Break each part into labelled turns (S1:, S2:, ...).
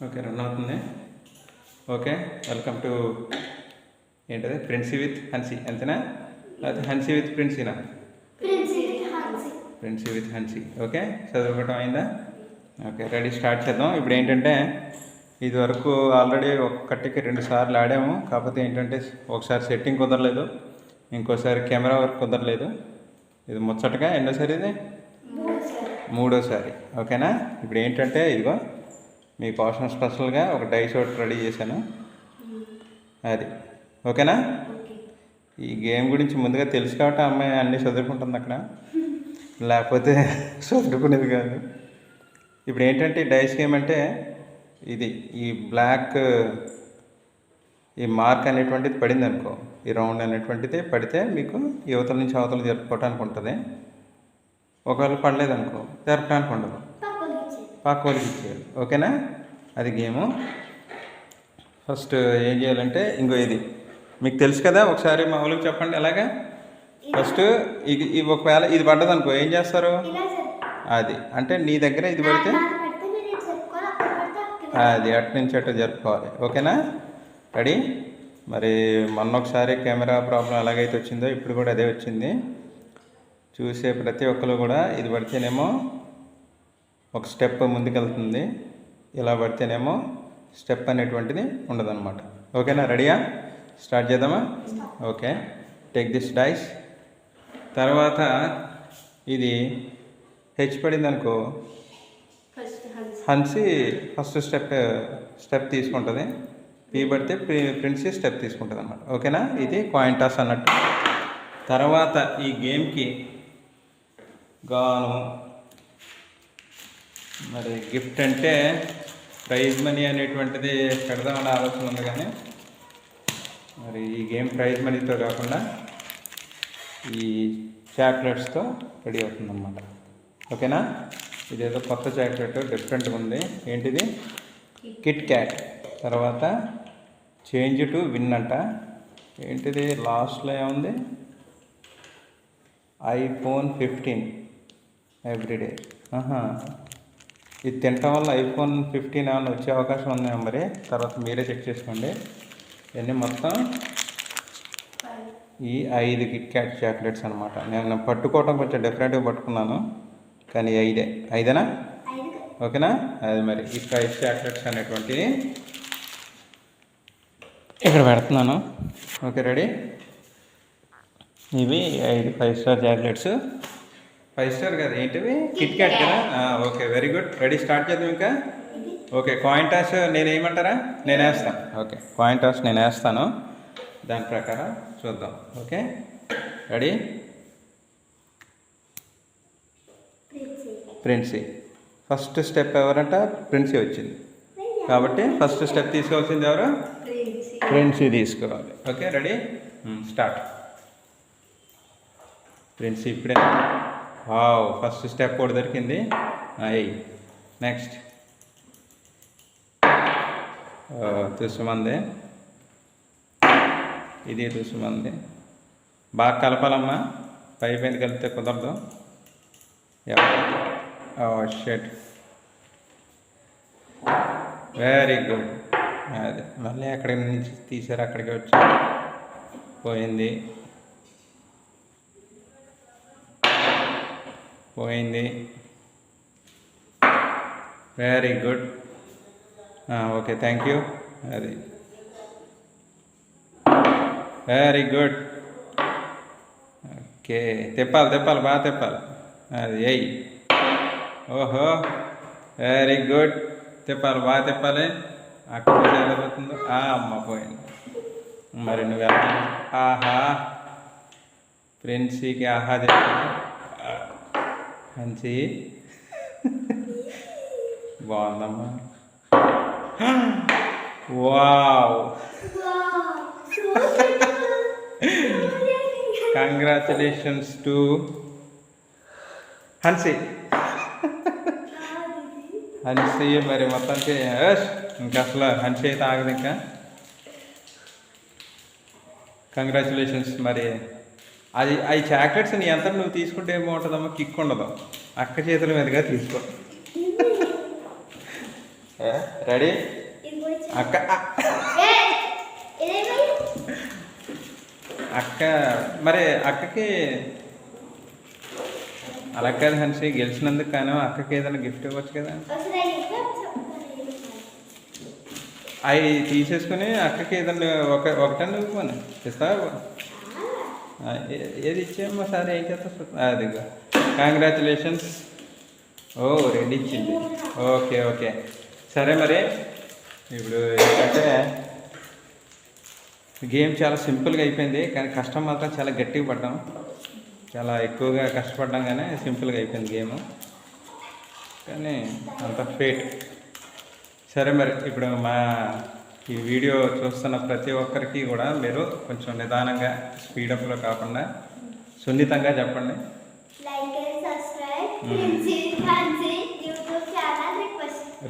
S1: Okay, run అవుతుంది. Okay, welcome to ఏంటది Princy with Hansi అంతేనా? అది హన్సీ విత్ ప్రిన్సీనా? ప్రిన్సీ విత్ హన్సీ. ఓకే, చదువుకోవటం అయిందా? ఓకే, రెడీ, స్టార్ట్ చేద్దాం. ఇప్పుడు ఏంటంటే ఇది వరకు ఆల్రెడీ ఒకటికి 2 సార్లు ఆడాము. కాకపోతే ఏంటంటే ఒకసారి సెట్టింగ్ కుదరలేదు, ఇంకోసారి కెమెరా వర్క్ కుదరలేదు. ఇది ముచ్చటగా ఎన్నోసారి? ఇది మూడోసారి. ఓకేనా? ఇప్పుడు ఏంటంటే ఇదిగో మీకోసం స్పెషల్గా ఒక డైస్ ఒకటి రెడీ చేశాను. అది ఓకేనా? ఈ గేమ్ గురించి ముందుగా తెలుసు కాబట్టి అమ్మాయి అన్నీ చదువుకుంటుంది అక్కడ, లేకపోతే చదువుకునేది కాదు. ఇప్పుడు ఏంటంటే డైస్ గేమ్ అంటే ఇది ఈ బ్లాక్ ఈ మార్క్ అనేటువంటిది పడింది అనుకో, ఈ రౌండ్ అనేటువంటిది పడితే మీకు యువతల నుంచి అవతల జరుపుకోవటానికి ఉంటుంది. ఒకవేళ పడలేదు అనుకో జరపడానికి ఉండదు, పక్క వాళ్ళకి ఇచ్చేయాలి. ఓకేనా? అది గేము. ఫస్ట్ ఏం చేయాలంటే ఇంకో ఇది మీకు తెలుసు కదా, ఒకసారి మా వాళ్ళకి చెప్పండి ఎలాగా. ఫస్ట్ ఇది ఒకవేళ ఇది పడ్డది అనుకో ఏం చేస్తారు? అది అంటే నీ దగ్గర ఇది పడితే అది అటు నుంచి అటు జరుపుకోవాలి. ఓకేనా? రెడీ? మరి మొన్న ఒకసారి కెమెరా ప్రాబ్లం ఎలాగైతే వచ్చిందో ఇప్పుడు కూడా అదే వచ్చింది. చూసే ప్రతి ఒక్కరు కూడా ఇది పడితేనేమో ఒక స్టెప్ ముందుకెళ్తుంది, ఇలా పడితేనేమో స్టెప్ అనేటువంటిది ఉండదన్నమాట. ఓకేనా? రెడీయా? స్టార్ట్ చేద్దామా? Okay, take this dice. తర్వాత ఇది హెచ్ పడింది అనుకో, హన్సీ ఫస్ట్ స్టెప్ తీసుకుంటుంది. పీ పడితే ప్రిన్సీ స్టెప్ తీసుకుంటుంది అన్నమాట. ఓకేనా? ఇది కాయిన్ టాస్ అన్నట్టు. తర్వాత ఈ గేమ్కి గాను మరి గిఫ్ట్ అంటే ప్రైజ్ మనీ అనేటువంటిది పెడదామనే ఆలోచన ఉంది, కానీ మరి ఈ గేమ్ ప్రైజ్ మనీతో కాకుండా ఈ చాక్లెట్స్తో రెడీ అవుతుందన్నమాట. ఓకేనా? ఇదేదో కొత్త చాక్లెట్ డిఫరెంట్గా ఉంది. ఏంటిది? Kit Kat. తర్వాత చేంజ్ టు విన్ అంట. ఏంటిది లాస్ట్లో ఏముంది? iPhone 15 everyday. ఇది తినటం వల్ల iPhone 15 ఏమైనా వచ్చే అవకాశం ఉందా మరి? తర్వాత మీరే చెక్ చేసుకోండి. ఇవన్నీ మొత్తం ఈ 5 కిట్ క్యాట్ చాక్లెట్స్ అనమాట. నేను పట్టుకోవటం కొంచెం డిఫరెంట్గా పట్టుకున్నాను, కానీ ఐదేనా? ఓకేనా? అది మరి ఈ 5 చాక్లెట్స్ అనేటువంటివి ఇక్కడ పెడుతున్నాను. Okay, ready? ఇవి 5 స్టార్ చాక్లెట్స్. 5 స్టార్ కదా, ఏంటివి? కిట్ క్యాట్ కదా. Okay, very good. Ready, start చేద్దాం ఇంకా. ఓకే, కాయిన్ టాస్ నేను వేయమంటారా? నేను వేస్తాను. ఓకే, కాయిన్ టాస్ నేను వేస్తాను, దాని ప్రకారం చూద్దాం. Okay, ready? Princy. First step ఎవరంట? ప్రిన్సీ వచ్చింది కాబట్టి ఫస్ట్ స్టెప్ తీసుకోవాల్సింది ఎవరు? ప్రిన్సీ తీసుకోవాలి. Okay, ready, start. ప్రిన్సీ ఇప్పుడే ఫస్ట్ స్టెప్ కూడా దొరికింది. నెక్స్ట్ తుసుమంది. ఇది తుసుమంది. బాగా కలపాలమ్మా, పై పైన కలిపితే కుదరదు. షెట్, వెరీ గుడ్. అదే మళ్ళీ అక్కడి నుంచి తీసారు, అక్కడికి వచ్చి పోయింది. Very good. Okay, thank you. అది వెరీ గుడ్. ఓకే, తిప్పాలి, బాగా తిప్పాలి. అది ఓహో, వెరీ గుడ్. తిప్పాలి, బాగా తిప్పాలి. అక్కడ వెళ్ళిపోతుందో అమ్మ పోయింది. మరి నువ్వు ఎలా? ఆహా, ప్రిన్సీకి ఆహా చెప్పింది. మంచి బాగుందమ్మా. Wow, congratulations to హన్సీ. మరి మొత్తానికి ఇంకా అసలు హన్సీ అయితే ఆగదు ఇంకా. కంగ్రాచులేషన్స్. మరి అది చాక్లెట్స్ నీ అంతా నువ్వు తీసుకుంటే ఏమవుతుందమ్మా? కిక్ ఉండదు, అక్క చేతుల మీదుగా తీసుకో. రెడీ అక్క అక్క మరి అక్కకి అలా కాదు హన్సి, గెలిచినందుకు కానీ అక్కకి ఏదైనా గిఫ్ట్ ఇవ్వచ్చు కదా. అవి తీసేసుకుని అక్కకి ఏదన్నా ఒకటన్నా ఇవ్వను ఇస్తావా? ఏది ఇచ్చేయమ్మా సరే ఏం చేస్తా అది. కంగ్రాచులేషన్స్. ఓ రెడీ ఇచ్చింది. ఓకే ఓకే సరే. మరి ఇప్పుడు ఏంటంటే గేమ్ చాలా సింపుల్గా అయిపోయింది, కానీ కష్టం మాత్రం చాలా గట్టిగా పడ్డాం. చాలా ఎక్కువగా కష్టపడ్డాం కానీ సింపుల్గా అయిపోయింది గేము, కానీ అంత ఫేట్. సరే మరి ఇప్పుడు మా ఈ వీడియో చూస్తున్న ప్రతి ఒక్కరికి కూడా మీరు కొంచెం నిదానంగా స్పీడప్లో కాకుండా సున్నితంగా చెప్పండి.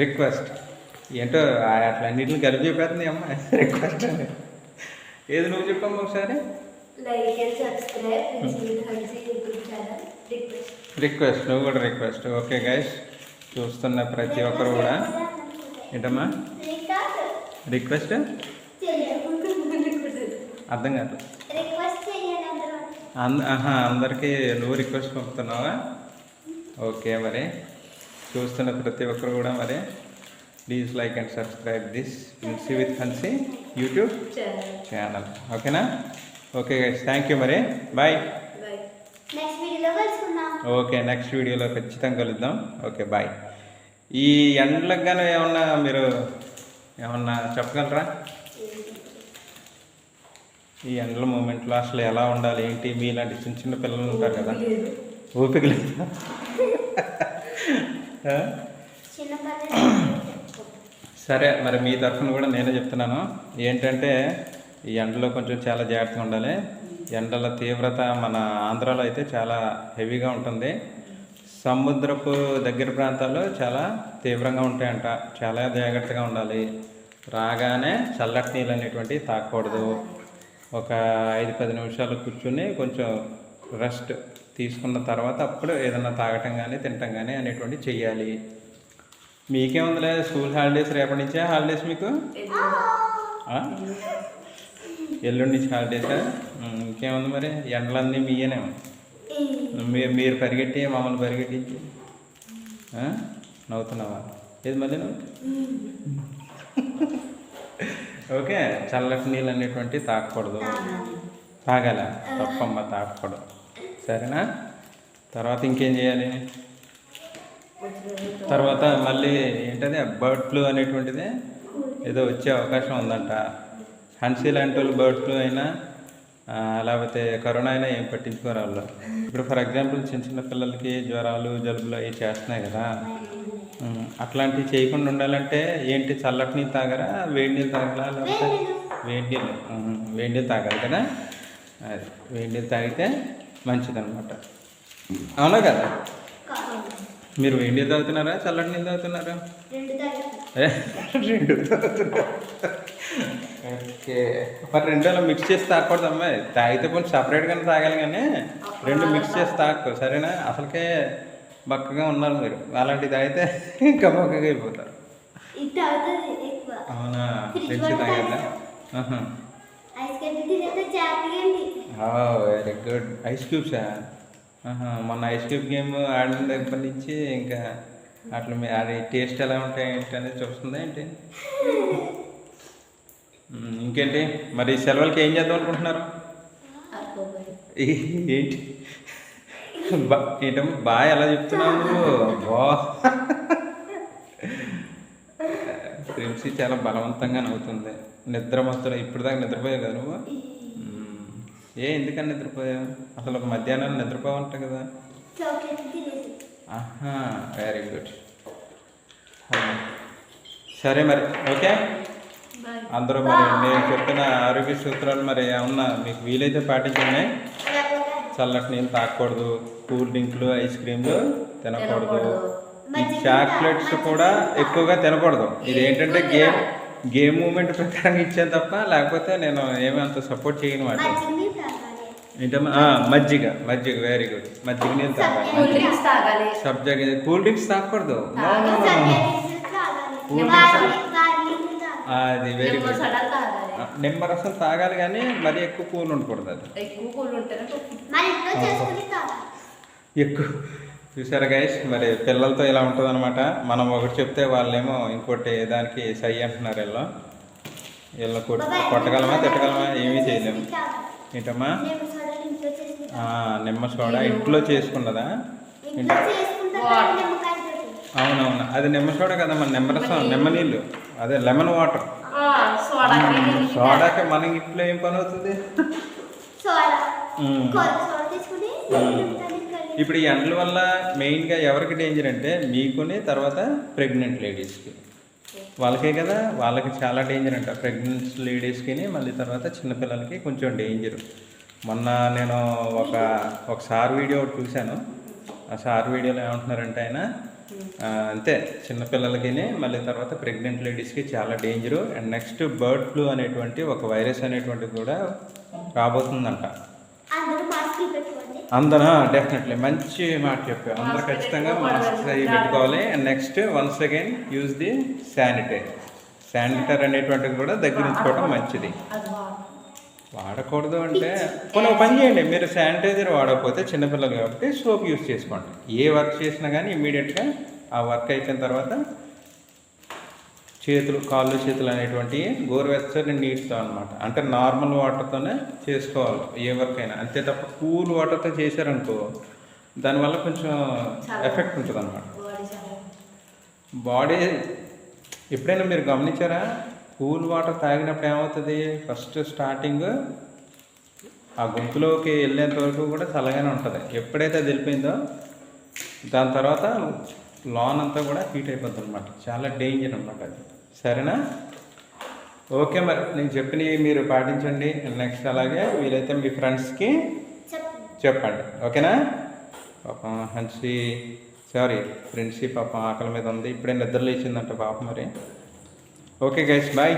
S1: రిక్వెస్ట్ ఏంటో అట్లన్నింటిని కలిపి చెప్పేస్తుంది అమ్మ. రిక్వెస్ట్ అని ఏది నువ్వు చెప్పమ్మా ఒకసారి. రిక్వెస్ట్ నువ్వు కూడా రిక్వెస్ట్. ఓకే గైస్, చూస్తున్న ప్రతి ఒక్కరు కూడా ఏంటమ్మా రిక్వెస్ట్ అర్థం కాదు. అందరికీ నువ్వు రిక్వెస్ట్ పంపుతున్నావా? ఓకే మరి చూస్తున్న ప్రతి ఒక్కరు కూడా మరి please like and subscribe this Hansi with Hansi YouTube channel. ఓకేనా? Okay guys, thank you. మరి బాయ్. ఓకే, నెక్స్ట్ వీడియోలో ఖచ్చితంగా కలుద్దాం. Okay bye. ఈ ఎండలకు కానీ ఏమన్నా మీరు ఏమన్నా చెప్పగలరా? ఈ ఎండల మూమెంట్లో అసలు ఎలా ఉండాలి ఏంటి? మీలాంటి చిన్న చిన్న పిల్లలు ఉంటారు కదా, ఓపిక లేదు. సరే మరి మీ తరఫున కూడా నేనే చెప్తున్నాను. ఏంటంటే ఈ ఎండలో కొంచెం చాలా జాగ్రత్తగా ఉండాలి. ఎండల తీవ్రత మన ఆంధ్రాలో అయితే చాలా హెవీగా ఉంటుంది. సముద్రపు దగ్గర ప్రాంతాల్లో చాలా తీవ్రంగా ఉంటాయంట. చాలా జాగ్రత్తగా ఉండాలి. రాగానే చల్లటి నీళ్ళు అనేటువంటివి తాగకూడదు. ఒక 5-10 నిమిషాలు కూర్చుని కొంచెం రెస్ట్ తీసుకున్న తర్వాత అప్పుడు ఏదన్నా తాగటం కానీ తినటం కానీ అనేటువంటివి చెయ్యాలి. మీకేముందిలే, స్కూల్ హాలిడేస్ రేపటి నుంచే హాలిడేస్ మీకు. ఎల్లుండి నుంచి హాలిడేసా? ఇంకేముంది మరి, ఎండలన్నీ మీయేనేమో. మీరు పరిగెట్టి మమ్మల్ని పరిగెట్టించి నవ్వుతున్నావా? ఏది మళ్ళీ నువ్వు? ఓకే, చల్లటి నీళ్ళు అనేటువంటివి తాగకూడదు. తాగాల తప్పమ్మ, తాగకూడదు. సరేనా? తర్వాత ఇంకేం చేయాలి? తర్వాత మళ్ళీ ఏంటది బర్డ్ ఫ్లూ అనేటువంటిది ఏదో వచ్చే అవకాశం ఉందంట. హన్సీ లాంటి వాళ్ళు బర్డ్ ఫ్లూ అయినా లేకపోతే కరోనా అయినా ఏం పట్టించుకోరు వాళ్ళు. ఇప్పుడు ఫర్ ఎగ్జాంపుల్ చిన్న చిన్న పిల్లలకి జ్వరాలు జలుబులు అవి చేస్తున్నాయి కదా, అట్లాంటివి చేయకుండా ఉండాలంటే ఏంటి, చల్లటి నీళ్ళు తాగరా, వేడి నీళ్ళు తాగరా? లేకపోతే వేడి నీళ్ళు తాగాలి కదా. అది వేడి నీళ్ళు తాగితే మంచిదన్నమాట. అవునా కదా? మీరు వేడి నీళ్ళు తాగుతున్నారా, చల్లటి నీళ్ళు తాగుతున్నారా? రెండు తాగుతున్నారు. ఓకే, మరి రెండోలో మిక్స్ చేసి తాగకూడదు అమ్మాయి. తాగితే కొంచెం సపరేట్గానే తాగాలి, కానీ రెండు మిక్స్ చేసి తాగకు. సరేనా? అసలుకే బక్కగా ఉన్నారు మీరు, అలాంటిది తాగితే ఇంకా బక్కగా అయిపోతారు. అవునా? తెచ్చి తాగదా? Very good. ఐస్ క్యూబ్సా? మొన్న ఐస్ క్యూబ్ గేమ్ ఆడిన దగ్గర నుంచి ఇంకా అట్లా అది టేస్ట్ ఎలా ఉంటాయి ఏంటి అనేది చూస్తుందా ఏంటి? ఇంకేంటి మరి, సెలవులకి ఏం చేద్దాం అనుకుంటున్నారు? ఏంటి ఏంటమ్మా బాగా ఎలా చెప్తున్నావు? బా ప్రిన్సీ చాలా బలవంతంగా నవ్వుతుంది. నిద్ర మొత్తం ఇప్పుడు దాకా నిద్రపోయావు కదా నువ్వు? ఎందుకని నిద్రపోయావు? అసలు ఒక మధ్యాహ్నం నిద్రపోవంట కదా. Very good. సరే మరి, ఓకే అందరూ మరి నేను చెప్పిన ఆరోగ్య సూత్రాలు మరి ఏమన్నా మీకు వీలైతే పాటించండి. చల్లటి నీళ్ళు తాగకూడదు, కూల్ డ్రింక్లు ఐస్ క్రీమ్లు తినకూడదు, ఈ చాక్లెట్స్ కూడా ఎక్కువగా తినకూడదు. ఇది ఏంటంటే గేమ్ మూమెంట్ ప్రకారంగా ఇచ్చాను తప్ప, లేకపోతే నేను ఏమీ అంత సపోర్ట్ చేయను మాట. ఏంటమ్మా? మజ్జిగ. Very good. మజ్జిగ నీళ్ళు తాగాలి. కూల్ డ్రింక్స్ తాగకూడదు. కూల్ అది వెరీ గుడ్. నిమ్మరసం తాగాలి కానీ మరీ ఎక్కువ కూల్ ఉండకూడదు. అది ఎక్కువ చూసారా గైస్, మరి పిల్లలతో ఇలా ఉంటుంది అనమాట. మనం ఒకటి చెప్తే వాళ్ళేమో ఇంకోటి దానికి సై అంటున్నారు. వీళ్ళు కొట్టగలమా తిట్టగలమా ఏమీ చేయలేము. ఏంటమ్మా నిమ్మ సోడా ఇంట్లో చేసుకున్నదా? అవునవును, అది నిమ్మ సోడా కదా, మన నిమ్మరసం నిమ్మ నీళ్ళు, అదే లెమన్ వాటర్. సోడాకి మనకి ఇంట్లో ఏం పని అవుతుంది? ఇప్పుడు ఈ ఎండల వల్ల మెయిన్గా ఎవరికి డేంజర్ అంటే మీకుని, తర్వాత ప్రెగ్నెంట్ లేడీస్కి, వాళ్ళకే కదా, వాళ్ళకి చాలా డేంజర్ అంట. ప్రెగ్నెంట్ లేడీస్కి మళ్ళీ తర్వాత చిన్నపిల్లలకి కొంచెం డేంజర్. మొన్న నేను ఒక సార్ వీడియో చూశాను. ఆ సార్ వీడియోలో ఏమంటున్నారంటే ఆయన అంతే, చిన్నపిల్లలకి మళ్ళీ తర్వాత ప్రెగ్నెంట్ లేడీస్కి చాలా danger. And next bird flu అనేటువంటి ఒక వైరస్ అనేటువంటిది కూడా రాబోతుందంట. అందరూ డెఫినెట్లీ మంచి మాట చెప్పారు. అందరూ ఖచ్చితంగా మాస్క్ అవి పెట్టుకోవాలి. And next once again use the sanitiser అనేటువంటిది కూడా దగ్గర ఉంచుకోవడం మంచిది. వాడకూడదు అంటే కొన్ని పని చేయండి, మీరు శానిటైజర్ వాడకపోతే చిన్నపిల్లలు కాబట్టి సోప్ యూజ్ చేసుకోండి. ఏ వర్క్ చేసినా కానీ ఇమ్మీడియట్గా ఆ వర్క్ అయిపోయిన తర్వాత కాళ్ళు చేతులు అనేటువంటివి గోరువెచ్చని నీటితో అనమాట, అంటే నార్మల్ వాటర్తోనే చేసుకోవాలి ఏ వర్క్ అయినా. అంతే తప్ప కూల్ వాటర్తో చేశారనుకో దానివల్ల కొంచెం ఎఫెక్ట్ ఉంటుంది అనమాట. బాడీ ఎప్పుడైనా మీరు గమనించారా? కూల్ వాటర్ తాగినప్పుడు ఏమవుతుంది? ఫస్ట్ స్టార్టింగ్ ఆ గొంతులోకి వెళ్ళేంత వరకు కూడా చల్లగానే ఉంటుంది. ఎప్పుడైతే అది వెళ్ళిపోయిందో దాని తర్వాత లాన్ అంతా కూడా హీట్ అయిపోతుంది అనమాట. చాలా డేంజర్ అనమాట అది. సరేనా? ఓకే, మరి నేను చెప్పినవి మీరు పాటించండి. నెక్స్ట్ అలాగే వీలైతే మీ ఫ్రెండ్స్కి చెప్పండి. ఓకేనా? పాపం ఫ్రెండ్స్ పాపం ఆకలి మీద ఉంది, ఇప్పుడే నిద్ర లేచిందంట పాపం. మరి ఓకే గైస్, బాయ్.